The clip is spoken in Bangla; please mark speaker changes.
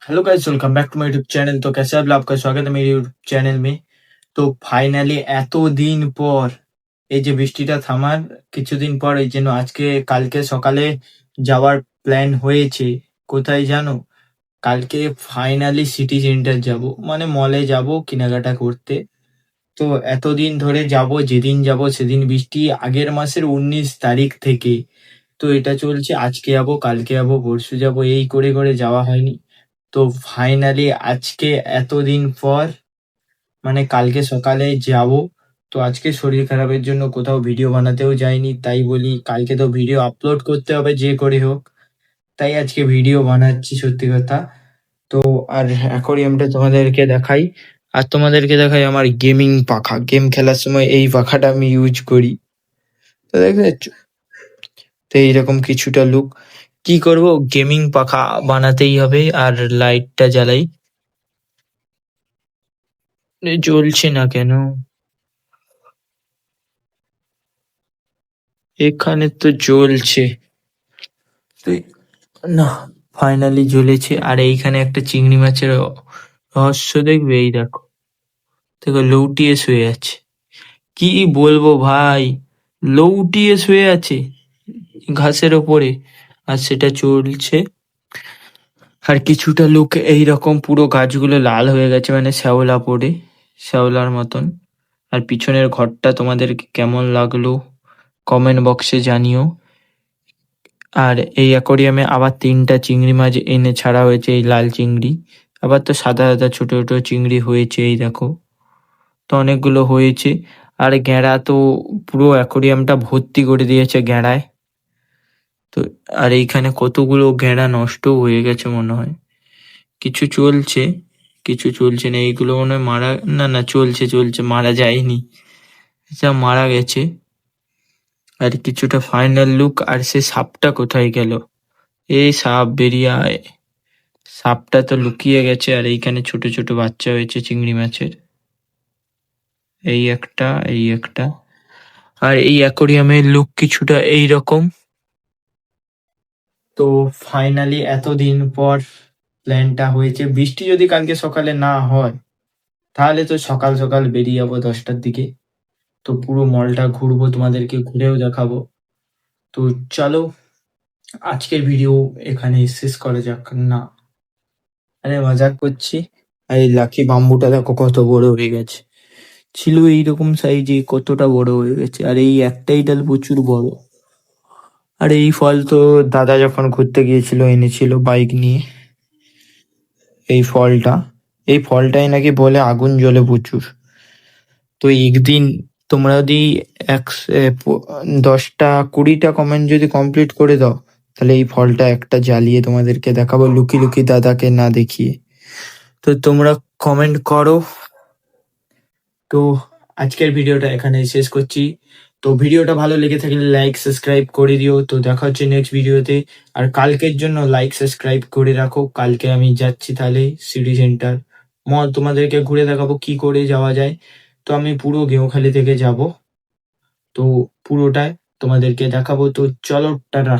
Speaker 1: Hello guys, welcome back to my YouTube channel. तो कैसे आप लोग? आपका स्वागत है मेरे यूट्यूब চ্যানেল में। তো ফাইনালি এতদিন পর এই যে বৃষ্টিটা থামার কিছুদিন পর এই জন্য আজকে কালকে সকালে যাওয়ার প্ল্যান হয়েছে। কোথায় জানো? কালকে ফাইনালি সিটি সেন্টার যাব, মানে মলে যাব কেনাকাটা করতে। তো এতদিন ধরে যাব, যেদিন যাব সেদিন বৃষ্টি, আগের মাসের 19 তারিখ থেকে। তো এটা চলছে, আজকে যাবো, কালকে যাবো, পরশু যাবো, এই করে করে যাওয়া হয়নি। তো ফাইনালি আজকে এতদিন পর, মানে কালকে সকালে যাবো। তো আজকে শরীর খারাপের জন্য কোথাও ভিডিও বানাতেও যাইনি, তাই বলি কালকে তো ভিডিও আপলোড করতে হবে যে করে হোক। তাই আজকে ভিডিও বানাচ্ছি, সত্যি কথা। তো আর অ্যাকোয়ারিয়ামটা তোমাদেরকে দেখাই, আর তোমাদেরকে দেখাই আমার গেমিং পাখা। গেম খেলার সময় এই পাখাটা আমি ইউজ করি। তো দেখতে পাচ্ছ? তো এইরকম কিছুটা লুক। কি করব, গেমিং পাখা বানাতেই হবে। আর লাইটটা জ্বালাই। জ্বলছে না কেন? এখানে তো জ্বলছে। তো না, ফাইনালি জ্বলেছে। আর এইখানে একটা চিংড়ি মাছের রহস্য দেখবে, এই দেখো। দেখো, লৌটিয়ে শুয়ে আছে। কি বলবো ভাই, লৌটিয়ে শুয়ে আছে ঘাসের ওপরে, আর সেটা চলছে। আর কিছুটা লোক এইরকম, পুরো গাছগুলো লাল হয়ে গেছে, মানে শ্যাওলা পড়ে, শ্যাওলার মতন। আর পিছনের ঘরটা তোমাদের কেমন লাগলো কমেন্ট বক্সে জানিও। আর এই অ্যাকোরিয়ামে আবার 3টা চিংড়ি মাছ এনে ছাড়া হয়েছে, এই লাল চিংড়ি। আবার তো সাদা সাদা ছোট ছোট চিংড়ি হয়েছে, এই দেখো। তো অনেকগুলো হয়েছে। আর গেঁড়া তো পুরো অ্যাকোরিয়ামটা ভর্তি করে দিয়েছে গেঁড়ায়। তো আর এইখানে কতগুলো গেঁড়া নষ্টও হয়ে গেছে মনে হয়। কিছু চলছে, কিছু চলছে না। এইগুলো মনে হয় মারা, না না, চলছে চলছে, মারা যায়নি, এটা মারা গেছে। আর কিছুটা ফাইনাল লুক। আর সে সাপটা কোথায় গেল? এই সাপ বেরিয়ে আয়। সাপটা তো লুকিয়ে গেছে। আর এইখানে ছোট ছোট বাচ্চা হয়েছে চিংড়ি মাছের, এই একটা, এই একটা। আর এই অ্যাকোরিয়ামের লুক কিছুটা এইরকম। তো ফাইনালি এতদিন পর প্ল্যানটা হয়েছে। বৃষ্টি যদি কালকে সকালে না হয়, তাহলে তো সকাল সকাল বেরিয়ে যাবো 10টার দিকে। তো পুরো মলটা ঘুরবো, তোমাদেরকে ঘুরেও দেখাবো। তো চলো, আজকের ভিডিও এখানে শেষ করা যাক। না, আরে মজাক করছি। আর এই লাকি বাম্বুটা দেখো কত বড় হয়ে গেছে। ছিল এইরকম সাইজে, কতটা বড় হয়ে গেছে। আর এই একটাই ডাল প্রচুর বড়। আর এই ফল তো দাদা যখন ঘুরতে গিয়েছিল এনেছিল বাইক নিয়ে। এই ফলটা, এই ফলটাই নাকি বলে আগুন জ্বলে প্রচুর। তো একদিন তোমরা যদি 10টা 20টা কমেন্ট যদি কমপ্লিট করে দাও, তাহলে এই ফলটা একটা জ্বালিয়ে তোমাদেরকে দেখাবো, লুকি লুকি দাদাকে না দেখিয়ে। তো তোমরা কমেন্ট করো। তো আজকের ভিডিওটা এখানে শেষ করছি। তো ভিডিওটা ভালো লেগে থাকলে লাইক সাবস্ক্রাইব করে দিও। তো দেখা হচ্ছে নেক্সট ভিডিওতে। আর কালকের জন্য লাইক সাবস্ক্রাইব করে রাখো। কালকে আমি যাচ্ছি তাহলে সিটি সেন্টার মল, তোমাদেরকে ঘুরে দেখাবো কি করে যাওয়া যায়। তো আমি পুরো গেঁওখালি থেকে যাব, তো পুরোটাই তোমাদেরকে দেখাবো। তো চলো, টাটা।